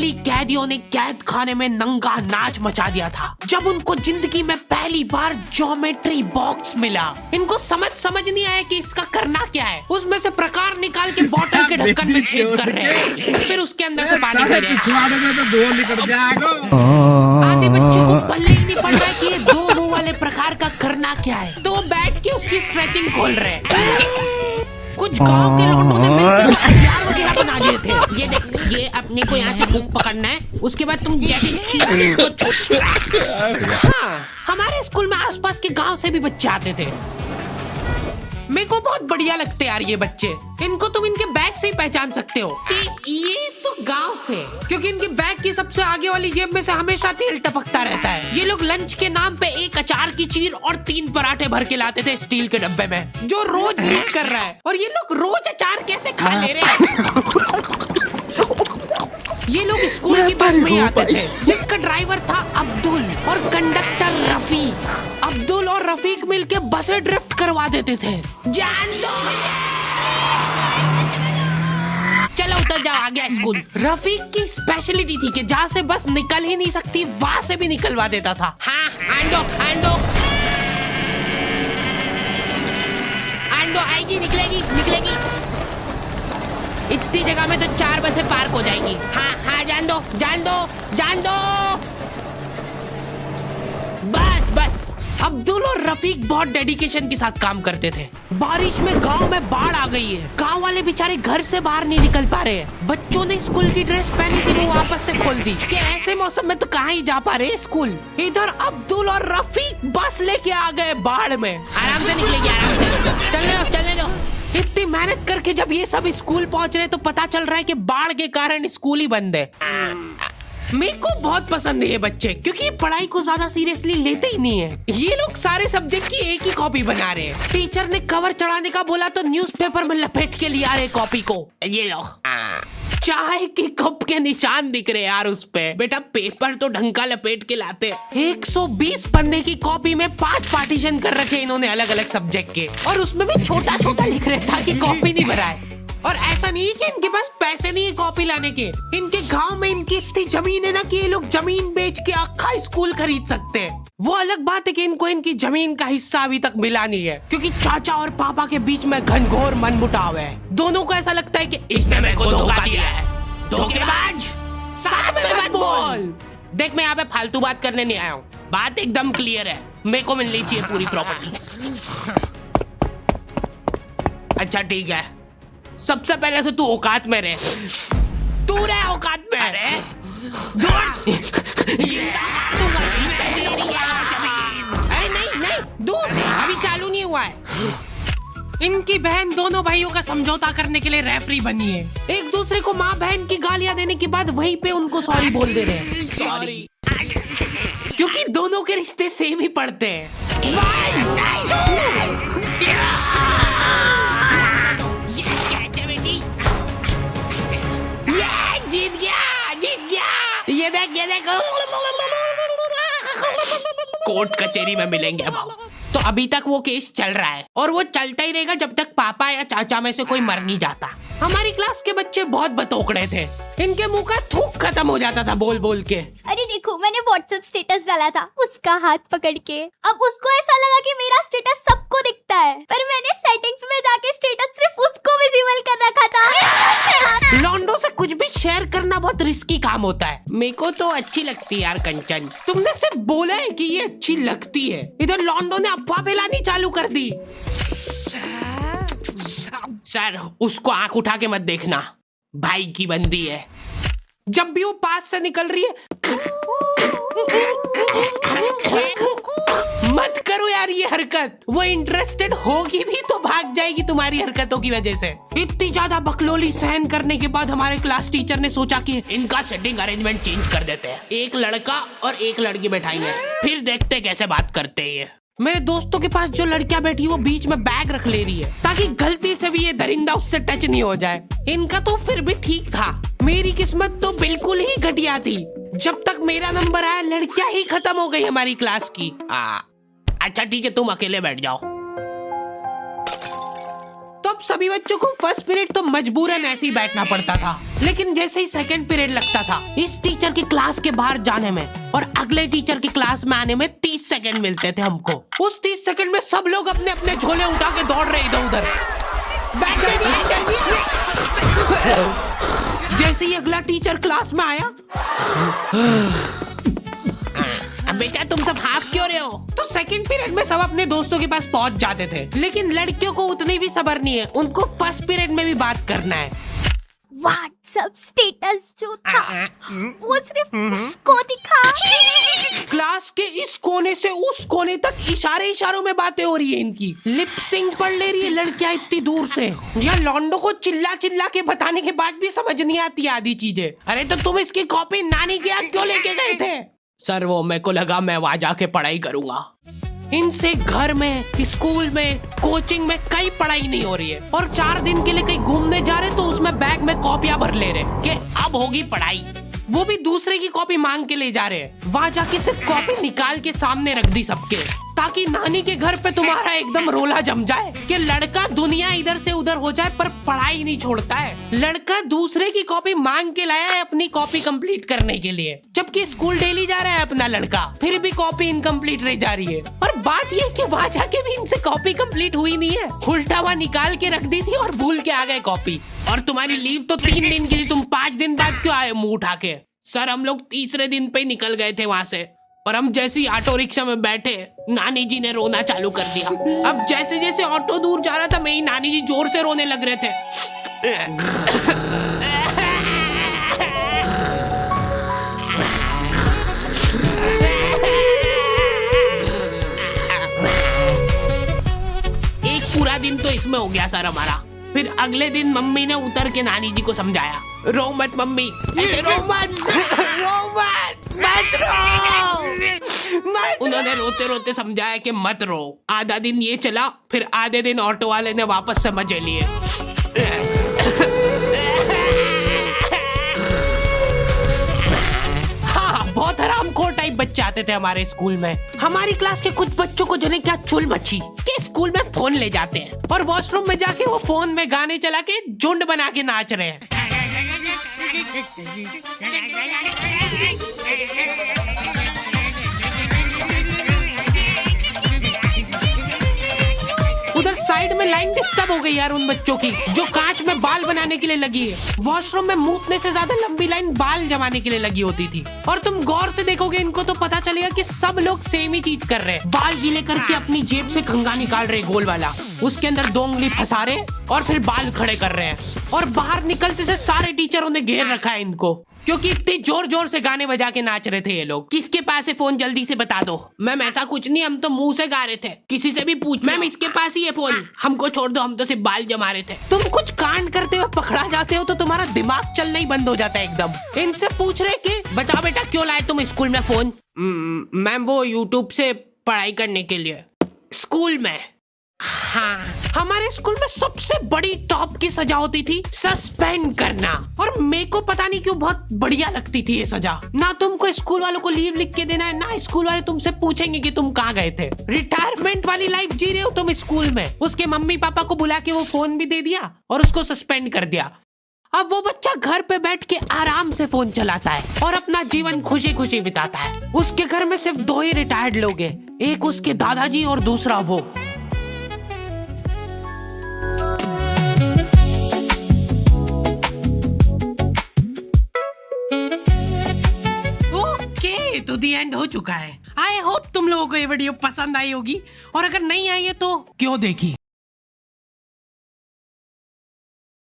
दिल्ली कैदियों ने कैद खाने में नंगा नाच मचा दिया था जब उनको जिंदगी में पहली बार ज्योमेट्री बॉक्स मिला। इनको समझ नहीं आया कि इसका करना क्या है। उसमें से प्रकार निकाल के बोतल के ढक्कन में छेद कर रहे हैं, फिर उसके अंदर से पानी भर रहे हैं। आधे बच्चे को पल्ले ही नहीं पड़ रहा है कि ये दो मुंह वाले प्रकार का करना क्या है, तो वो बैठ के उसकी स्ट्रेचिंग खोल रहे हैं। कुछ गांव के लौंडों ने मिलकर हथियार वगैरह बना दिए थे। ये देख, ये अपने को यहाँ से हुक पकड़ना है, उसके बाद तुम जैसे हाँ, हमारे स्कूल में आसपास के गांव से भी बच्चे आते थे। मेरे को बहुत बढ़िया लगते यार ये बच्चे। इनको तुम इनके बैग से ही पहचान सकते हो कि ये तो गांव से, क्योंकि इनके बैग की सबसे आगे वाली जेब में से हमेशा तेल टपकता रहता है। ये लोग लंच के नाम पे एक अचार की चीर और 3 पराठे भर के लाते थे स्टील के डब्बे में, जो रोज लीक कर रहा है। और ये लोग रोज अचार कैसे खा ले रहे हैं? ये लोग स्कूल की बस में ही आते थे, जिसका ड्राइवर था अब्दुल और कंडक्टर रफीक। अब्दुल और रफीक मिलके बसें ड्रिफ्ट करवा देते थे। जान दो, चलो उतर जाओ, आ गया स्कूल। रफीक की स्पेशलिटी थी कि जहाँ से बस निकल ही नहीं सकती वहाँ से भी निकलवा देता था। हाँ, आंदो आएगी, निकलेगी। इतनी जगह में तो 4 बसें पार्क हो जाएंगी। हाँ, जान दो। बस। अब्दुल और रफीक बहुत डेडिकेशन के साथ काम करते थे। बारिश में गांव में बाढ़ आ गई है, गांव वाले बेचारे घर से बाहर नहीं निकल पा रहे हैं। बच्चों ने स्कूल की ड्रेस पहनी थी, वो वापस से खोल दी कि ऐसे मौसम में तो कहाँ ही जा पा रहे स्कूल। इधर अब्दुल और रफीक बस लेके आ गए बाढ़ में। आराम से निकलेगी, आराम से, चलने दो। इतनी मेहनत करके जब ये सब स्कूल पहुंच रहे तो पता चल रहा है कि बाढ़ के कारण स्कूल ही बंद है। मेरे को बहुत पसंद है ये बच्चे, क्योंकि पढ़ाई को ज्यादा सीरियसली लेते ही नहीं है। ये लोग सारे सब्जेक्ट की एक ही कॉपी बना रहे हैं। टीचर ने कवर चढ़ाने का बोला तो न्यूज़पेपर में लपेट के लिया रहे कॉपी को। ये लो, चाय के कप के निशान दिख रहे यार उस पे। बेटा पेपर तो ढंग का लपेट के लाते। 120 पन्ने की कॉपी में 5 पार्टीशन कर रखे इन्होंने अलग अलग सब्जेक्ट के, और उसमें भी छोटा लिख रहे ताकि कॉपी नहीं भराए। और ऐसा नहीं है कि इनके पास पैसे नहीं है कॉपी लाने के। इनके गांव में इनकी इतनी जमीन है ना कि ये लोग जमीन बेच के आखा स्कूल खरीद सकते हैं। वो अलग बात है कि इनको इनकी जमीन का हिस्सा अभी तक मिला नहीं है, क्योंकि चाचा और पापा के बीच में घनघोर मनमुटाव है। दोनों को ऐसा लगता है कि इसने मेरे को धोखा दिया है। धोखेबाज, साथ में मत बोल। देख, मैं यहाँ पे फालतू बात करने नहीं आया हूँ, बात एकदम क्लियर है। मेरे को मिलनी चाहिए पूरी प्रॉपर्टी। अच्छा ठीक है, सबसे पहले तो तू औकात में रहे। तू रहे औकात में। अरे नहीं, दूर, अभी चालू नहीं हुआ है। इनकी बहन दोनों भाइयों का समझौता करने के लिए रेफरी बनी है। एक दूसरे को माँ बहन की गालियां देने के बाद वहीं पे उनको सॉरी बोल दे रहे हैं। सॉरी, क्योंकि दोनों के रिश्ते सेम ही पड़ते हैं। जीत गया। ये देख कोर्ट कचहरी में मिलेंगे अब। तो अभी तक वो केस चल रहा है और वो चलता ही रहेगा जब तक पापा या चाचा में से कोई मर नहीं जाता। हमारी क्लास के बच्चे बहुत बतौकड़े थे, इनके मुंह का थूक खत्म हो जाता था बोल बोल के। अरे देखो, मैंने व्हाट्सएप स्टेटस डाला था उसका हाथ पकड़ के। अब उसको ऐसा लगा कि मेरा स्टेटस सबको दिखता है, पर मैंने सेटिंग्स में जाके स्टेटस सिर्फ उसको विजिबल कर रखा था। लॉन्डो से कुछ भी शेयर करना बहुत रिस्की काम होता है। मेरे को तो अच्छी लगती है यार कंचन। तुमने सिर्फ बोला है कि ये अच्छी लगती है, इधर लॉन्डो ने अफवाह फैलानी चालू कर दी। सर, उसको आंख उठा के मत देखना, भाई की बंदी है। जब भी वो पास से निकल रही है मत करो यार ये हरकत। वो इंटरेस्टेड होगी भी तो भाग जाएगी तुम्हारी हरकतों की वजह से। इतनी ज्यादा बकलोली सहन करने के बाद हमारे क्लास टीचर ने सोचा कि इनका सेटिंग अरेंजमेंट चेंज कर देते हैं। एक लड़का और एक लड़की बैठाएंगे, फिर देखते कैसे बात करते हैं ये। मेरे दोस्तों के पास जो लड़कियां बैठी वो बीच में बैग रख ले रही है ताकि गलती से भी ये दरिंदा उससे टच नहीं हो जाए। इनका तो फिर भी ठीक था, मेरी किस्मत तो बिल्कुल ही घटिया थी। जब तक मेरा नंबर आया लड़कियां ही खत्म हो गई हमारी क्लास की। अच्छा ठीक है, तुम अकेले बैठ जाओ। तो अब सभी बच्चों को फर्स्ट पीरियड तो मजबूरन ऐसे ही बैठना पड़ता था, लेकिन जैसे ही सेकंड पीरियड लगता था इस टीचर की क्लास के बाहर जाने में और अगले टीचर की क्लास में आने में 30 सेकंड मिलते थे हमको। उस 30 सेकंड में सब लोग अपने अपने झोले उठा के दौड़ रहे इधर उधर। जैसे ही अगला टीचर क्लास में आया, बेटा तुम सब हाफ क्यों रहे हो, तो सेकंड पीरियड में सब अपने दोस्तों के पास पहुंच जाते थे। लेकिन लड़कियों को उतनी भी सब्र नहीं है, उनको फर्स्ट पीरियड में भी बात करना है। व्हाट्सएप स्टेटस जो था वो सिर्फ उसको दिखा। क्लास के इस कोने से उस कोने तक इशारों में बातें हो रही है इनकी। लिप सिंक पढ़ ले रही है लड़कियां इतनी दूर से। या लौंडो को चिल्ला चिल्ला के बताने के बाद भी समझ नहीं आती आधी चीजें। अरे तो तुम इसकी कॉपी नानी के यहाँ क्यों लेके गए थे? सर वो मेरे को लगा मैं वहां जाके पढ़ाई करूंगा। इनसे घर में, स्कूल में, कोचिंग में कई पढ़ाई नहीं हो रही है और 4 दिन के लिए कहीं घूमने जा रहे तो उसमें बैग में कॉपियां भर ले रहे कि अब होगी पढ़ाई। वो भी दूसरे की कॉपी मांग के ले जा रहे हैं। वहां जाके सिर्फ कॉपी निकाल के सामने रख दी सबके, ताकि नानी के घर पे तुम्हारा एकदम रोला जम जाए कि लड़का दुनिया इधर से उधर हो जाए पर पढ़ाई नहीं छोड़ता है। लड़का दूसरे की कॉपी मांग के लाया है अपनी कॉपी कंप्लीट करने के लिए, जबकि स्कूल डेली जा रहा है अपना लड़का, फिर भी कॉपी इनकम्प्लीट रह जा रही है। और बात ये कि वहां जाके भी इनसे कॉपी कंप्लीट हुई नहीं है, उल्टा हुआ निकाल के रख दी थी और भूल के आ गए कॉपी। और तुम्हारी लीव तो 3 दिन की थी, तुम 5 दिन बाद क्यों आए मुंह उठा के? सर हम लोग तीसरे दिन पे निकल गए थे वहां से, और हम जैसे ही ऑटो रिक्शा में बैठे नानी जी ने रोना चालू कर दिया। अब जैसे जैसे ऑटो दूर जा रहा था मेरी नानी जी जोर से रोने लग रहे थे। एक पूरा दिन तो इसमें हो गया सर हमारा। फिर अगले दिन मम्मी ने उतर के नानी जी को समझाया, रो मत मम्मी, ऐसे रो मत, मत रो। उन्होंने रोते रोते समझाया कि मत रो। आधा दिन ये चला, फिर आधे दिन ऑटो वाले ने वापस से मजे लिए। हाँ, बहुत हरामखोर टाइप बच्चे आते थे हमारे स्कूल में। हमारी क्लास के कुछ बच्चों को जने क्या चुल मची कि स्कूल में फोन ले जाते हैं और वॉशरूम में जाके वो फोन में गाने चला के झुंड बना के नाच रहे हैं। उधर साइड में लाइन डिस्टर्ब हो गई यार उन बच्चों की जो कांच में बाल बनाने के लिए लगी है। वॉशरूम में मूतने से ज्यादा लंबी लाइन बाल जमाने के लिए लगी होती थी। और तुम गौर से देखोगे इनको तो पता चलेगा कि सब लोग सेम ही चीज कर रहे हैं। बाल गीले करके अपनी जेब से कंघा निकाल रहे गोल वाला, उसके अंदर 2 उंगली फंसा रहे और फिर बाल खड़े कर रहे हैं। और बाहर निकलते से सारे टीचरों ने घेर रखा है इनको, क्योंकि इतने जोर जोर से गाने बजा के नाच रहे थे ये लोग। किसके पास है फोन, जल्दी से बता दो। मैम ऐसा कुछ नहीं, हम तो मुंह से गा रहे थे। किसी से भी पूछ, मैम इसके पास ही है फोन, हमको छोड़ दो, हम तो सिर्फ बाल जमा रहे थे। तुम कुछ कांड करते हुए पकड़ा जाते हो तो तुम्हारा दिमाग चलना ही बंद हो जाता है एकदम। इनसे पूछ रहे कि बताओ बेटा क्यों लाए तुम स्कूल में फोन? मैम वो यूट्यूब से पढ़ाई करने के लिए। स्कूल में? हाँ, हमारे स्कूल में सबसे बड़ी टॉप की सजा होती थी सस्पेंड करना। और मेरे को पता नहीं क्यों बहुत बढ़िया लगती थी ये सजा। ना तुमको स्कूल वालों को लीव लिख के देना है, ना स्कूल वाले तुमसे पूछेंगे कि तुम कहाँ गए थे। रिटायरमेंट वाली लाइफ जी रहे हो तुम स्कूल में। उसके मम्मी पापा को बुला के वो फोन भी दे दिया और उसको सस्पेंड कर दिया। अब वो बच्चा घर पे बैठ के आराम से फोन चलाता है और अपना जीवन खुशी खुशी बिताता है। उसके घर में सिर्फ 2 ही रिटायर्ड लोग हैं, एक उसके दादाजी और दूसरा वो। तो दी एंड हो चुका है। आई होप तुम लोगों को ये वीडियो पसंद आई होगी, और अगर नहीं आई है तो क्यों देखी।